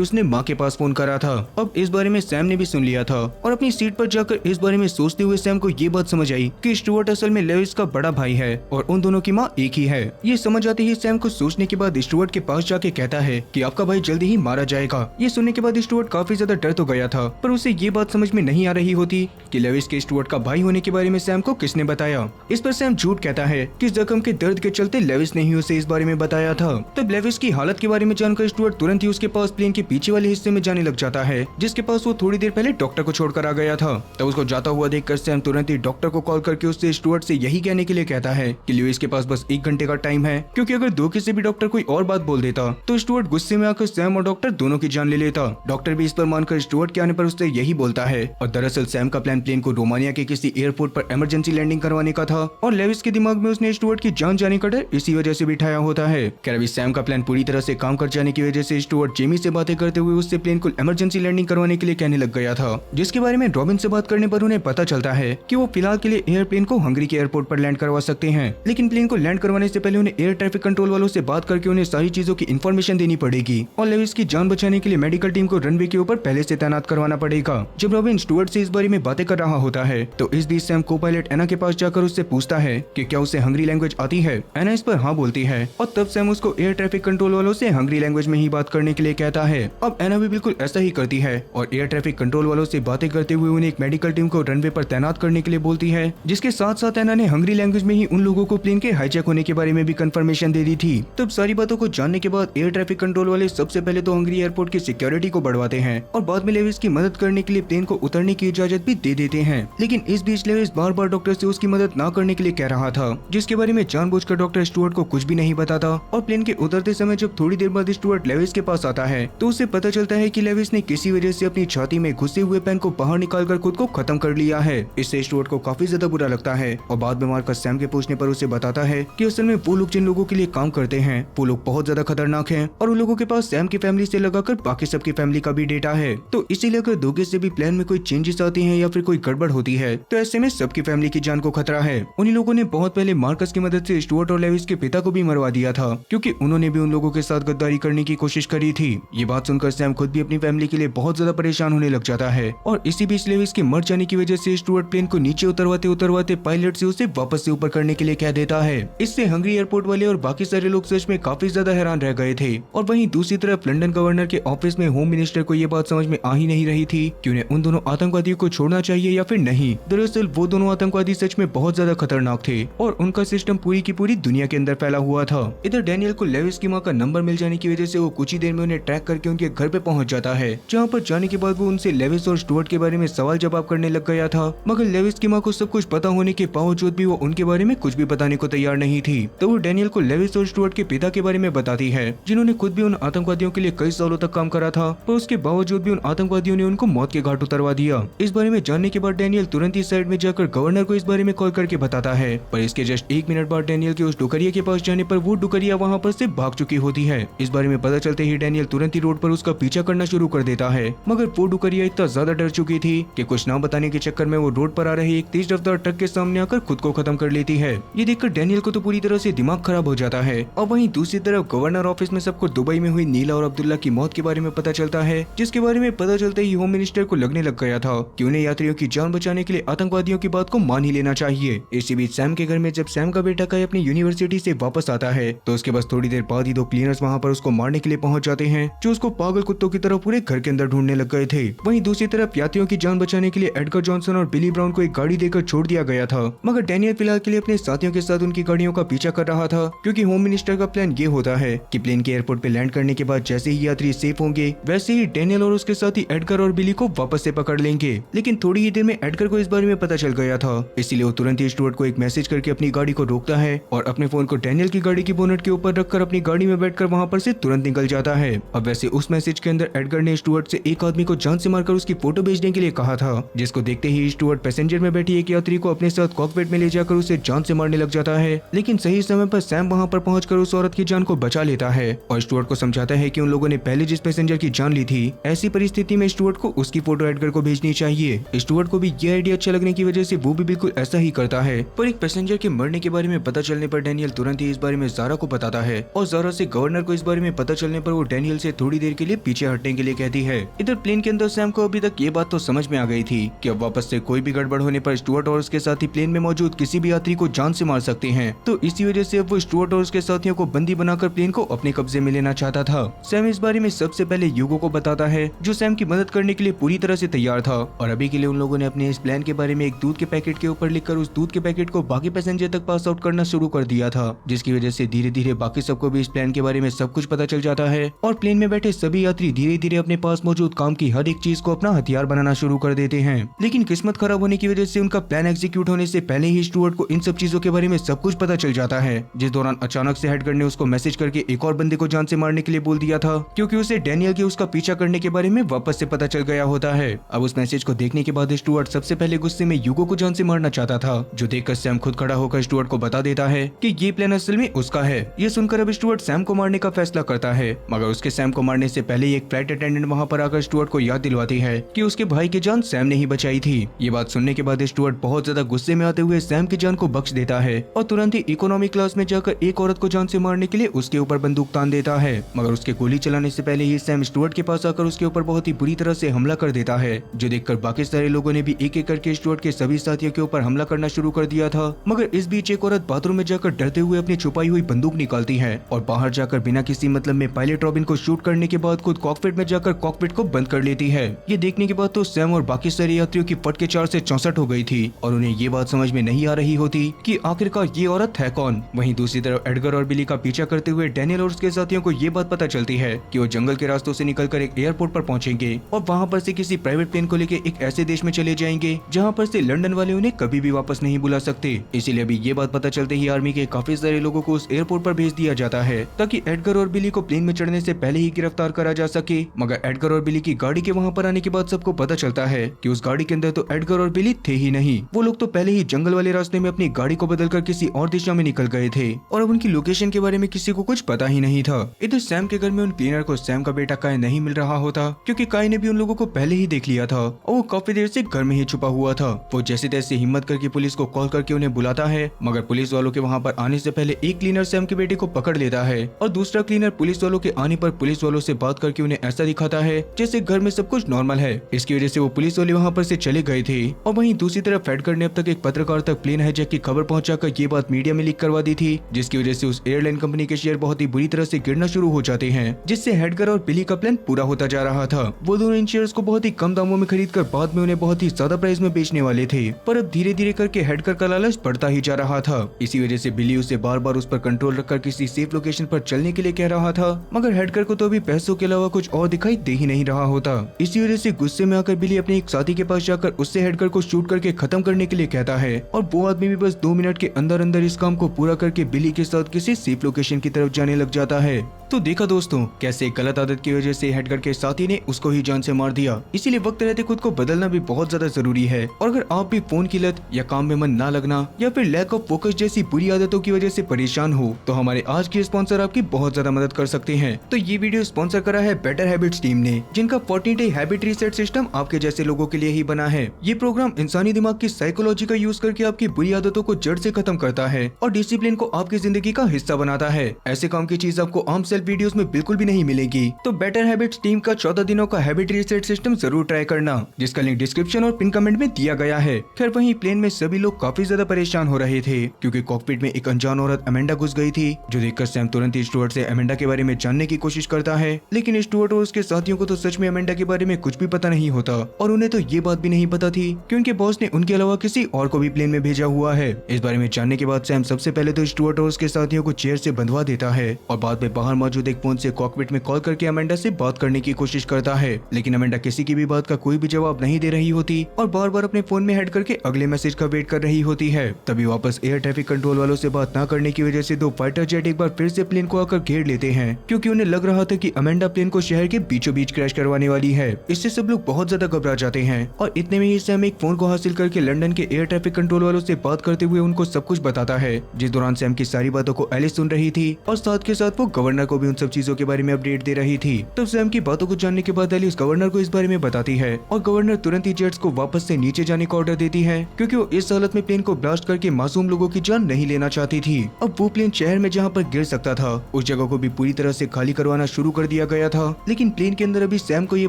उसने माँ के पास फोन करा था। अब इस बारे में सैम ने भी सुन लिया था और अपनी सीट पर जाकर इस बारे में सोचते हुए सैम को ये बात समझ आई कि स्टुअर्ट असल में लेविस का बड़ा भाई है और उन दोनों की माँ एक ही है। ये समझ आते ही सैम को सोचने के बाद स्टुअर्ट के पास जाके कहता है कि आपका भाई जल्दी ही मारा जाएगा। ये सुनने के बाद स्टुअर्ट काफी ज्यादा डर तो गया था, पर उसे ये बात समझ में नहीं आ रही होती कि लेविस के स्टुअर्ट का भाई होने के बारे में सैम को किसने बताया। इस पर सैम झूठ कहता है कि जख्म के दर्द के चलते लेविस ने ही उसे इस बारे में बताया था। तब लेविस की हालत के बारे में जानकर स्टुअर्ट तुरंत ही उसके पास प्लेन के पीछे वाले हिस्से में जाने लग जाता है, जिसके पास वो थोड़ी देर पहले डॉक्टर को छोड़कर आ गया था। तब उसको जाता हुआ देखकर सैम तुरंत ही डॉक्टर को कॉल करके उससे स्टुअर्ट से यही कहने के लिए कहता है कि लेविस के पास बस 1 घंटे का टाइम है, क्योंकि अगर धोखे से भी डॉक्टर कोई और बात बोल देता तो स्टुअर्ट गुस्से में आकर सैम और डॉक्टर दोनों की जान ले लेता। डॉक्टर भी इस पर मानकर स्टुअर्ट के आने पर उससे यही बोलता है और दरअसल सैम का प्लान प्लेन को रोमानिया के किसी एयरपोर्ट पर इमरजेंसी लैंडिंग करवाने का था और लेविस के दिमाग में उसने स्टुअर्ट की जान जाने का डर इसी वजह से बिठाया होता है। खैर अभी सैम का प्लान पूरी तरह से काम कर जाने की वजह से स्टुअर्ट जेमी से बातें करते हुए उससे प्लेन को इमरजेंसी लैंडिंग करवाने के लिए कहने लग गया था, जिसके बारे में रॉबिन से बात करने पर उन्हें पता चलता है कि वो फिलहाल के लिए एयरप्लेन को हंगरी के एयरपोर्ट पर लैंड करवा सकते हैं, लेकिन प्लेन को लैंड करवाने से पहले उन्हें एयर ट्रैफिक कंट्रोल वालों से बात करके उन्हें सारी चीजों की इन्फॉर्मेशन देनी पड़ेगी और लेविस की जान बचाने के लिए मेडिकल टीम को रनवे के ऊपर पहले से तैनात करवाना पड़ेगा। जब रॉबिन स्टुअर्ट से इस बारे में बातें कर रहा होता है तो इस बीच सैम को पायलट एना के पास जाकर उससे पूछता है कि क्या उसे हंगरी लैंग्वेज आती है। एना इस पर हाँ बोलती है और तब सैम उसको एयर ट्रैफिक कंट्रोल वालों से हंगरी लैंग्वेज में ही बात करने के लिए कहता है। अब एना भी बिल्कुल ऐसा ही करती है और एयर ट्रैफिक कंट्रोल वालों से बातें करते हुए उन्हें एक मेडिकल टीम को रनवे पर तैनात करने के लिए बोलती है, जिसके साथ साथ एना ने हंगरी लैंग्वेज में ही उन लोगों को प्लेन के हाईजैक होने के बारे में भी कंफर्मेशन दे दी थी। तब सारी बातों को जानने के बाद एयर ट्रैफिक कंट्रोल वाले सबसे पहले तो हंगरी एयरपोर्ट की सिक्योरिटी को बढ़वाते हैं और बाद में लेविस की मदद करने के लिए प्लेन को उतरने की इजाजत भी दे देते हैं। लेकिन इस बीच लेविस बार बार डॉक्टर से उसकी मदद न करने के लिए कह रहा था, जिसके बारे में जानबूझकर डॉक्टर स्टुअर्ट को कुछ भी नहीं बताता। और प्लेन के उतरते समय जब थोड़ी देर बाद स्टुअर्ट लेविस के पास आता है तो उसे पता चलता है कि लेविस ने किसी वजह से अपनी छाती में घुसे हुए पेन को बाहर निकालकर खुद को खत्म कर लिया है। इससे स्टुअर्ट को काफी ज्यादा बुरा लगता है और बाद में मार्कस सैम के पूछने पर उसे बताता है कि असल में वो लोग जिन लोगों के लिए काम करते हैं वो लोग बहुत ज्यादा खतरनाक हैं और उन लोगों के पास सैम की फैमिली से लगाकर बाकी सबकी फैमिली का भी डेटा है। तो इसीलिए अगर धोखे से भी प्लान में कोई चेंजेस आती हैं या फिर कोई गड़बड़ होती है तो ऐसे में सबकी फैमिली की जान को खतरा है। उन्हीं लोगों ने बहुत पहले मार्कस की मदद से स्टुअर्ट और लेविस के पिता को भी मरवा दिया था, क्योंकि उन्होंने भी उन लोगों के साथ गद्दारी करने की कोशिश करी थी। ये बात सुनकर सैम खुद भी अपनी फैमिली के लिए बहुत ज्यादा परेशान होने लग जाता है और इसी बीच लेविस के मर जाने की वजह से स्टुअर्ट प्लेन को नीचे उतरवाते पायलट से उसे वापस से ऊपर करने के लिए कह देता है। इससे हंगरी एयरपोर्ट वाले और बाकी सारे लोग सच में काफी ज्यादा हैरान रह गए थे। और वहीं दूसरी तरफ लंदन गवर्नर के ऑफिस में होम मिनिस्टर को ये बात समझ में आ ही नहीं रही थी कि उन्हें उन दोनों आतंकवादियों को छोड़ना चाहिए या फिर नहीं। दरअसल वो दोनों आतंकवादी सच में बहुत ज्यादा खतरनाक थे और उनका सिस्टम पूरी की पूरी दुनिया के अंदर फैला हुआ था। इधर डैनियल को लेविस की माँ का नंबर मिल जाने की वजह से वो कुछ ही देर में उन्हें ट्रैक करके उनके घर पे पहुंच जाता है, जहाँ पर जाने के बाद वो उनसे लेविस और स्टुअर्ट के बारे में सवाल जवाब करने लग गया था। मगर लेविस की माँ को सब कुछ पता होने के बावजूद भी वो उनके बारे में कुछ भी बताने को तैयार नहीं थी। तो वो डैनियल को लेविस और स्टुअर्ट के पिता के बारे में बताती है, जिन्होंने खुद भी उन आतंकवादियों के लिए कई सालों तक काम करा था, पर उसके बावजूद भी उन आतंकवादियों ने उनको मौत के घाट उतरवा दिया। इस बारे में जानने के बाद डैनियल तुरंत ही साइड में जाकर गवर्नर को इस बारे में कॉल करके बताता है, पर इसके जस्ट 1 मिनट बाद डैनियल के उस डुकरिया के पास जाने पर वो डुकरिया वहाँ पर से भाग चुकी होती है। इस बारे में पता चलते ही डैनियल तुरंत ही रोड पर उसका पीछा करना शुरू कर देता है, मगर वो डुकरिया इतना ज्यादा डर चुकी थी कि कुछ ना बताने के चक्कर में वो रोड पर आ रही एक तेज रफ्तार ट्रक के सामने आकर खुद को खत्म कर लेती है। ये देखकर डैनियल को तो पूरी तरह से दिमाग खराब हो जाता है। और वहीं दूसरी तरफ गवर्नर ऑफिस में सबको दुबई में हुई नीला और अब्दुल्ला की मौत के बारे में पता चलता है, जिसके बारे में पता चलते ही होम मिनिस्टर को लगने लग गया था कि उन्हें यात्रियों की जान बचाने के लिए आतंकवादियों की बात को मान ही लेना चाहिए। इसी बीच सैम के घर में जब सैम का बेटा काई अपनी यूनिवर्सिटी से वापस आता है तो उसके बस थोड़ी देर बाद ही 2 क्लीनर्स वहाँ पर उसको मारने के लिए पहुंच जाते हैं, जो उसको पागल कुत्तों की तरह पूरे घर के अंदर ढूंढने लग गए थे। वहीं दूसरी तरफ यात्रियों की जान बचाने के लिए एडगर जॉनसन और बिली ब्राउन को एक गाड़ी देकर छोड़ दिया गया था, मगर डैनियल फिलहाल के लिए अपने साथियों के साथ उनकी गाड़ियों का पीछा कर रहा था, क्योंकि होम मिनिस्टर का प्लान ये होता है कि प्लेन के एयरपोर्ट पे लैंड करने के बाद जैसे ही यात्री सेफ होंगे वैसे ही डैनियल और उसके साथी एडगर और बिली को वापस से पकड़ लेंगे। लेकिन थोड़ी ही देर में एडगर को इस बारे में पता चल गया था, इसीलिए वो तुरंत ही स्टुअर्ट को एक मैसेज करके अपनी गाड़ी को रोकता है और अपने फोन को डैनियल की गाड़ी की बोनट के ऊपर रखकर अपनी गाड़ी में बैठकर वहाँ पर से तुरंत निकल जाता है। अब वैसे उस मैसेज के अंदर एडगर ने स्टुअर्ट से एक आदमी को जान से मारकर उसकी फोटो भेजने के लिए कहा था, जिसको देखते ही स्टुअर्ट पैसेंजर में बैठी एक यात्री को अपने साथ कॉकपिट में ले जाकर उसे जान से मारने लग जाता है। लेकिन सही समय पर सैम वहाँ पर पहुंचकर उस औरत की जान को बचा लेता है और स्टुअर्ट को समझाता है कि उन लोगों ने पहले जिस पैसेंजर की जान ली थी, ऐसी परिस्थिति में स्टुअर्ट को उसकी फोटो एडगर को भेजनी चाहिए। स्टुअर्ट को भी ये आइडिया अच्छा लगने की वजह से वो भी बिल्कुल ऐसा ही करता है, पर एक पैसेंजर के मरने के बारे में पता चलने पर डैनियल तुरंत ही इस बारे में ज़ारा को बताता है और ज़ारा से गवर्नर को इस बारे में पता चलने पर वो डैनियल से थोड़ी देर के लिए पीछे हटने के लिए कहती है। इधर प्लेन के अंदर सैम को अभी तक ये बात तो समझ में आ गई थी कि अब वापस से कोई भी गड़बड़ होने पर स्टुअर्ट और उसके साथी प्लेन में मौजूद किसी भी यात्री को जान से मार सकते हैं। तो इसी वजह से अब वो स्टुअर्ट और उसके साथियों को बंदी बनाकर प्लेन को अपने कब्जे में लेना चाहता था। सैम इस बारे में सबसे पहले ह्यूगो को बताता है, जो सैम की मदद करने के लिए पूरी तरह से तैयार था। और अभी के लिए उन लोगों ने अपने इस प्लान के बारे में एक दूध के पैकेट के ऊपर लिखकर उस दूध के पैकेट को बाकी पैसेंजर तक पास आउट करना शुरू कर दिया था, जिसकी वजह से धीरे धीरे बाकी सबको भी इस प्लान के बारे में सब कुछ पता चल जाता है। और प्लेन में बैठे सभी यात्री धीरे धीरे अपने पास मौजूद काम की हर एक चीज को अपना हथियार बनाना शुरू कर देते हैं। लेकिन किस्मत खराब होने की वजह से उनका प्लान एग्जीक्यूट होने से पहले ही स्टुअर्ट को इन सब चीजों के बारे में सब कुछ पता चल जाता है, जिस दौरान अचानक से हेडगर ने उसको मैसेज करके एक और बंदे को जान से मारने के लिए बोल दिया था, क्योंकि उसे डैनियल के उसका पीछा करने के बारे में वापस से पता चल गया होता है। अब उस मैसेज को देखने के बाद स्टुअर्ट सबसे पहले गुस्से में ह्यूगो को जान से मारना चाहता था, जो देखकर सैम खुद खड़ा होकर स्टुअर्ट को बता देता है कि ये प्लान असल में उसका है। ये सुनकर अब स्टुअर्ट सैम को मारने का फैसला करता है, मगर उसके सैम को मारने से पहले एक फ्लाइट अटेंडेंट वहाँ पर आकर स्टुअर्ट को याद दिलवाती है कि उसके भाई की जान सैम ने ही बचाई थी। ये बात सुनने के बाद स्टुअर्ट बहुत ज्यादा गुस्से में आते हुए सैम की जान को बख्श देता है और तुरंत ही इकोनॉमी क्लास में जाकर एक औरत को जान से मारने के लिए उसके ऊपर बंदूक तान देता है। मगर उसके गोली चलाने से पहले ही सैम स्टुअर्ट के पास आकर उसके ऊपर बहुत ही बुरी तरह से हमला कर देता है, जो देखकर बाकी सारे लोगों ने भी एक एक करके स्टुअर्ट के सभी साथियों के ऊपर हमला करना शुरू कर दिया था। मगर इस बीच एक औरत बाथरूम में जाकर डरते हुए अपनी छुपाई हुई बंदूक निकालती है और बाहर जाकर बिना किसी मतलब में पायलट रॉबिन को शूट करने के बाद खुद कॉकपिट में जाकर कॉकपिट को बंद कर लेती है। ये देखने के बाद तो सैम और बाकी सारे यात्रियों की फट के 4 से 64 हो गई थी और उन्हें ये बात समझ में नहीं आ रही होती कि आखिरकार ये औरत है कौन। वहीं दूसरी तरफ एडगर और बिली का पीछा करते हुए डैनियल और उसके साथियों को ये बात पता चलती है कि वो जंगल के रास्तों से निकलकर एक एयरपोर्ट पर पहुंचेंगे और वहां पर से किसी प्राइवेट प्लेन को लेकर एक ऐसे देश में चले जाएंगे जहां पर से लंदन वाले उन्हें कभी भी वापस नहीं बुला सकते। इसीलिए अभी ये बात पता चलते ही आर्मी के काफी सारे लोगों को उस एयरपोर्ट पर भेज दिया जाता है ताकि एडगर और बिली को प्लेन में चढ़ने से पहले ही गिरफ्तार करा जा सके। मगर एडगर और बिली की गाड़ी के वहाँ पर आने के बाद सबको पता चलता है कि उस गाड़ी के अंदर तो एडगर और बिली थे ही नहीं। वो लोग तो पहले ही जंगल वाले रास्ते में अपनी गाड़ी को बदलकर किसी और दिशा में निकल गए थे और अब उनकी लोकेशन के बारे में किसी को कुछ पता ही नहीं था। इधर सैम के घर में उन क्लीनर को सैम का बेटा काय नहीं मिल रहा होता, क्योंकि काय ने भी उन लोगों को पहले ही देख लिया था और वो काफी देर से घर में ही छुपा हुआ था। वो जैसे तैसे हिम्मत करके पुलिस को कॉल करके उन्हें बुलाता है, मगर पुलिस वालों के वहाँ पर आने से पहले एक क्लीनर सैम के बेटे को पकड़ लेता है और दूसरा क्लीनर पुलिस वालों के आने पर पुलिस वालों से बात करके उन्हें ऐसा दिखाता है जैसे घर में सब कुछ नॉर्मल है। इसकी वजह से वो पुलिस वाले वहाँ पर से चले गए थे। और वहीं दूसरी तरफ एडगर ने अब तक एक पत्रकार तक प्लेन हाईजैक की खबर पहुंचाकर ये बात मीडिया में लीक करवा दी थी, जिसकी वजह से उस एयरलाइन कंपनी के शेयर बहुत ही बुरी तरह से गिरना शुरू हो जाते हैं, जिससे एडगर और बिली का प्लान पूरा होता जा रहा था। वो दोनों इन शेयर्स को बहुत ही कम दामों में खरीद कर बाद में उन्हें बहुत ही ज्यादा प्राइस में बेचने वाले थे, पर अब धीरे धीरे करके एडगर का लालच बढ़ता ही जा रहा था। इसी वजह से बिली उसे बार बार उस पर कंट्रोल रखकर किसी सेफ लोकेशन पर चलने के लिए कह रहा था, मगर एडगर को तो अभी पैसों के अलावा कुछ और दिखाई दे ही नहीं रहा होता। इसी वजह से गुस्से में आकर बिली अपने एक साथी के पास जाकर उससे एडगर को शूट करके खत्म करने के लिए कहता है और वो आदमी भी बस 2 मिनट के अंदर अंदर इस काम को पूरा करके बिली के साथ किसी सेफ लोकेशन की तरफ जाने लग जाता है। तो देखा दोस्तों, कैसे गलत आदत की वजह से एडगर के साथी ने उसको ही जान से मार दिया। इसीलिए वक्त रहते खुद को बदलना भी बहुत ज्यादा जरूरी है। और अगर आप भी फोन की लत या काम में मन ना लगना या फिर लैक ऑफ फोकस जैसी बुरी आदतों की वजह से परेशान हो, तो हमारे आज के स्पॉन्सर आपकी बहुत ज्यादा मदद कर सकते हैं। तो ये वीडियो स्पॉन्सर करा है बेटर हैबिट्स टीम ने, जिनका 14 डे हैबिट रीसेट सिस्टम आपके जैसे लोगों के लिए ही बना है। ये प्रोग्राम इंसानी दिमाग की साइकोलॉजी का यूज करके आपकी बुरी आदतों को जड़ से खत्म करता है और डिसिप्लिन को आपकी जिंदगी का हिस्सा बनाता है। ऐसे काम की चीज आपको आम सेल्फ वीडियोस में बिल्कुल भी नहीं मिलेगी। तो बेटर हैबिट्स टीम का 14 दिनों का हैबिट रीसेट सिस्टम जरूर ट्राई करना, जिसका लिंक डिस्क्रिप्शन और पिन कमेंट में दिया गया है। खैर वहीं प्लेन में सभी लोग काफी ज्यादा परेशान हो रहे थे, क्योंकि कॉकपिट में एक अनजान औरत अमेंडा घुस गई थी, जो देखकर सैम तुरंत ही स्टुअर्ट से अमेंडा के बारे में जानने की कोशिश करता है। लेकिन स्टुअर्ट और उसके साथियों को तो सच में अमेंडा के बारे में कुछ भी पता नहीं होता और उन्हें तो ये बात भी नहीं पता थी कि उनके बॉस ने उनके अलावा किसी और को भी प्लेन में भेजा हुआ है। इस बारे में जानने के बाद सैम सबसे पहले तो स्टुअर्ट और उसके साथियों को चेयर से बंधवा देता है और बाद में बाहर मौजूद एक फोन से कॉकपिट में कॉल करके अमेंडा से बात करने की कोशिश करता है। लेकिन अमेंडा किसी की भी बात का कोई भी जवाब नहीं दे रही होती और बार बार अपने फोन में हेड करके अगले मैसेज का वेट कर रही होती है। तभी वापस एयर ट्रैफिक कंट्रोल वालों से बात न करने की वजह से 2 फाइटर जेट एक बार फिर से प्लेन को आकर घेर लेते हैं, क्योंकि उन्हें लग रहा था कि अमेंडा प्लेन को शहर के बीचों बीच क्रैश करवाने वाली है। इससे सब लोग बहुत ज्यादा घबरा जाते हैं और इतने में ही सैम एक फोन को हासिल करके लंदन के एयर ट्रैफिक कंट्रोल वालों से बात करते हुए उनको सब कुछ बताता है, जिस दौरान सैम की सारी बातों को एलिस सुन रही थी और साथ के साथ वो गवर्नर को भी उन सब चीजों के बारे में अपडेट दे रही थी। तब सैम की बातों को जानने के बाद एलिस गवर्नर को इस बारे में बताती है और गवर्नर तुरंत ही जेट्स को वापस से नीचे जाने का ऑर्डर देती है, क्योंकि वो इस हालत में प्लेन को ब्लास्ट करके मासूम लोगों की जान नहीं लेना चाहती थी। अब वो प्लेन शहर में जहाँ पर गिर सकता था उस जगह को भी पूरी तरह से खाली करवाना शुरू कर दिया गया था। लेकिन प्लेन के अंदर अभी सैम को ये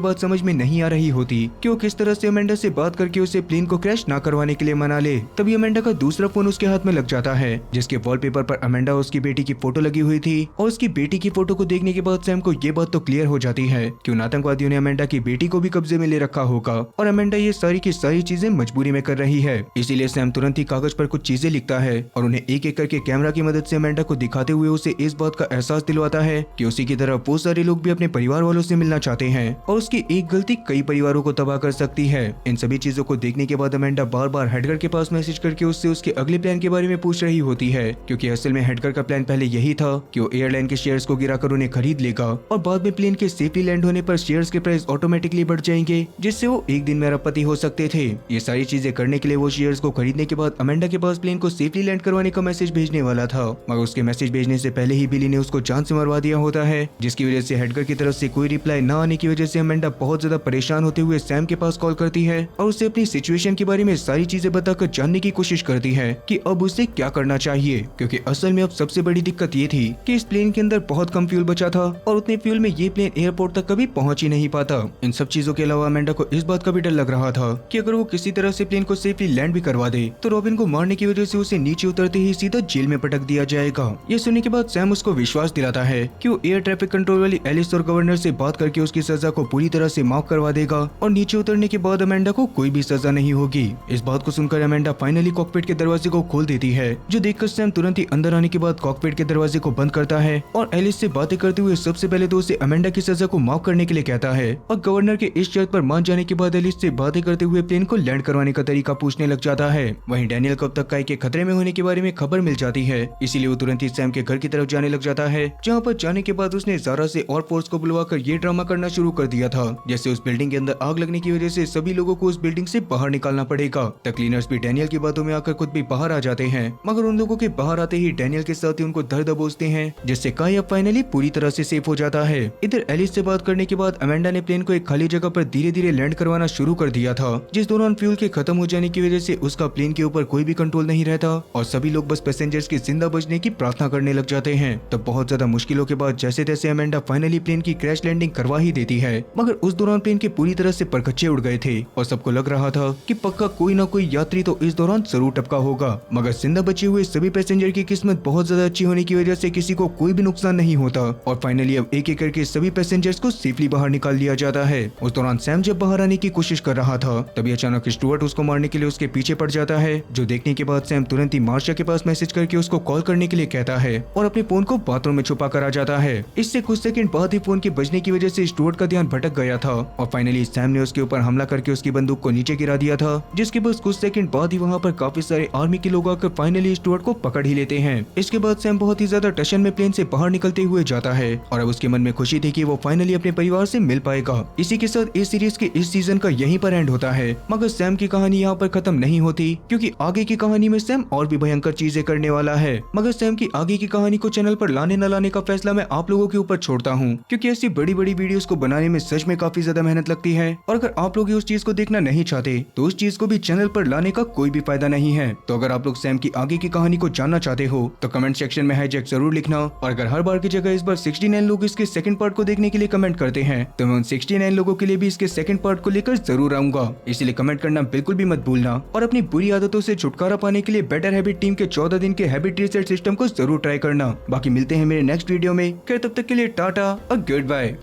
बात समझ में नहीं आ रही होती कि वो किस तरह से अमेंडा से बात करके उसे प्लेन को क्रैश ना करवाने के लिए मना ले। तभी अमेंडा का दूसरा फोन उसके हाथ में लग जाता है, जिसके वॉलपेपर पर अमेंडा और उसकी बेटी की फोटो लगी हुई थी। और उसकी बेटी की फोटो को देखने के बाद सैम को ये बात तो क्लियर हो जाती है कि उन आतंकवादियों ने अमेंडा की बेटी को भी कब्जे में ले रखा होगा और अमेंडा ये सारी की सारी चीजें मजबूरी में कर रही है। इसीलिए सैम तुरंत ही कागज पर कुछ चीजें लिखता है और उन्हें एक एक करके कैमरा की मदद से अमेंडा को दिखाते हुए उसे इस बात का एहसास दिलवाता है कि उसी की तरह बहुत सारे लोग भी अपने परिवार वालों से मिलना चाहते हैं और उसकी एक गलती कई परिवारों को तबाह कर सकती है। इन सभी चीजों को देखने के बाद अमेंडा बार बार हेडगर के पास मैसेज करके उससे उसके अगले प्लान के बारे में पूछ रही होती है, क्योंकि असल में हेडगर का प्लान पहले यही था कि वो एयरलाइन के शेयर्स को गिराकर उन्हें खरीद लेगा और बाद में प्लेन के सेफली लैंड होने पर शेयर्स के प्राइस ऑटोमेटिकली बढ़ जाएंगे, जिससे वो एक दिन में अरबपति हो सकते थे। ये सारी चीजें करने के लिए वो शेयर्स को खरीदने के बाद अमेंडा के पास प्लेन को सेफली लैंड करवाने का मैसेज भेजने वाला था, मगर उसके मैसेज भेजने से पहले ही बिली ने उसको जान से मरवा दिया होता है, जिसकी वजह से हेडगर की तरफ से कोई रिप्लाई न आने की वजह से अमेंडा बहुत ज्यादा परेशान होते हुए सैम के पास कॉल करती है और उसे अपनी सिचुएशन के बारे में सारी चीजें बताकर जानने की कोशिश करती है कि अब उसे क्या करना चाहिए, क्योंकि असल में अब सबसे बड़ी दिक्कत ये थी कि इस प्लेन के अंदर बहुत कम फ्यूल बचा था और उतने फ्यूल में ये प्लेन एयरपोर्ट तक कभी पहुंच ही नहीं पाता। इन सब चीजों के अलावा अमेंडा को इस बात का भी डर लग रहा था कि अगर वो किसी तरह से प्लेन को सेफली लैंड भी करवा दे तो रॉबिन को मारने की वजह से उसे नीचे उतरते ही सीधा जेल में पटक दिया जाएगा। ये सुनने के बाद सैम उसको विश्वास दिलाता है कि वो एयर ट्रैफिक कंट्रोल वाली एलिस और गवर्नर से बात करके उसकी सजा को पूरी तरह से माफ करवा देगा और नीचे उतरने के बाद अमेंडा को कोई भी सजा नहीं होगी। इस बात को सुनकर अमेंडा फाइनली कॉकपिट के दरवाजे को खोल देती है, जो देखकर सैम तुरंत ही अंदर आने के बाद कॉकपिट के दरवाजे को बंद करता है और एलिस से बातें करते हुए सबसे पहले तो उसे अमेंडा की सजा को माफ करने के लिए कहता है और गवर्नर के इस शर्त पर मान जाने के बाद एलिस से बातें करते हुए प्लेन को लैंड करवाने का तरीका पूछने लग जाता है। वहीं डैनियल को अब तक काई के खतरे में होने के बारे में खबर मिल जाती है, इसीलिए वो तुरंत ही सैम के घर की तरफ जाने लग जाता है, जहाँ पर जाने के बाद उसने ज़ारा से और फोर्स को बुलवाकर ये ड्रामा करना शुरू कर दिया था जैसे उस बिल्डिंग के अंदर आग लगने की वजह से सभी लोगों को उस बिल्डिंग से बाहर निकालना पड़ेगा। द क्लीनर्स भी डैनियल की बातों में आकर खुद भी बाहर आ जाते हैं, मगर उन लोगों के बाहर आते ही डैनियल के साथ ही उनको दर्द दबोचते हैं, जिससे काई अब फाइनली पूरी तरह से सेफ हो जाता है। इधर एलिस से बात करने के बाद अमेंडा ने प्लेन को एक खाली जगह पर धीरे धीरे लैंड करवाना शुरू कर दिया था, जिस दौरान फ्यूल के खत्म हो जाने की वजह से उसका प्लेन के ऊपर कोई भी कंट्रोल नहीं रहता और सभी लोग बस पैसेंजर्स के जिंदा बचने की प्रार्थना करने लग जाते हैं। तब बहुत ज्यादा मुश्किलों के बाद जैसे तैसे अमेंडा फाइनली प्लेन की क्रैश लैंडिंग करवा ही देती है, मगर उस दौरान प्लेन के पूरी तरह से परखच्चे उड़ गए थे और सबको लग रहा था कि पक्का कोई ना कोई यात्री तो इस दौरान जरूर टपका होगा, मगर जिंदा बचे हुए सभी पैसेंजर की किस्मत बहुत ज्यादा अच्छी होने की वजह से किसी को कोई भी नुकसान नहीं होता और फाइनली अब एक एक करके सभी पैसेंजर्स को सेफली बाहर निकाल लिया जाता है। उस दौरान सैम जब बाहर आने की कोशिश कर रहा था तभी अचानक स्टुअर्ट उसको मारने के लिए उसके पीछे पड़ जाता है, जो देखने के बाद सैम तुरंत ही मार्शा के पास मैसेज करके उसको कॉल करने के लिए कहता है और अपने फोन को बाथरूम में छुपा कर आ जाता है। इससे कुछ सेकंड बाद ही फोन के बजने की वजह से स्टुअर्ट का ध्यान भटक गया था और फाइनली सैम ने उसके ऊपर हमला करके उसकी बंदूक को नीचे गिरा दिया था, जिसके बाद कुछ सेकंड बाद ही वहाँ पर काफी सारे आर्मी के लोग आकर फाइनली स्टुअर्ट को पकड़ ही लेते हैं। इसके बाद सैम बहुत ही ज्यादा टेंशन में प्लेन से बाहर निकलते हुए जाता है और अब उसके मन में खुशी थी कि वो फाइनली अपने परिवार से मिल पाएगा। इसी के साथ इस सीरीज के इस सीजन का यहीं पर एंड होता है, मगर सैम की कहानी यहाँ पर खत्म नहीं होती, क्योंकि आगे की कहानी में सैम और भी भयंकर चीजें करने वाला है। मगर सैम की आगे की कहानी को चैनल पर लाने न लाने का फैसला मैं आप लोगों के ऊपर छोड़ता हूँ, क्योंकि ऐसी बड़ी बड़ी वीडियोस को बनाने में सच में काफी ज्यादा मेहनत लगती है और अगर आप लोग उस चीज को देखना नहीं चाहते तो उस चीज को भी चैनल पर लाने का कोई भी फायदा नहीं है। तो अगर आप लोग सैम की आगे की कहानी को जानना चाहते हो तो कमेंट सेक्शन में हाईजैक जरूर लिखना, और अगर हर बार की जगह इस बार 69 लोग इसके सेकंड पार्ट को देखने के लिए कमेंट करते हैं तो मैं उन 69 लोगों के लिए भी इसके सेकंड पार्ट को लेकर जरूर आऊंगा, इसलिए कमेंट करना बिल्कुल भी मत भूलना और अपनी बुरी आदतों से छुटकारा पाने के लिए बेटर हैबिट टीम के 14 दिन के हैबिट रीसेट सिस्टम को जरूर ट्राई करना। बाकी मिलते हैं मेरे नेक्स्ट वीडियो में, तब तक के लिए टाटा और गुड बाय।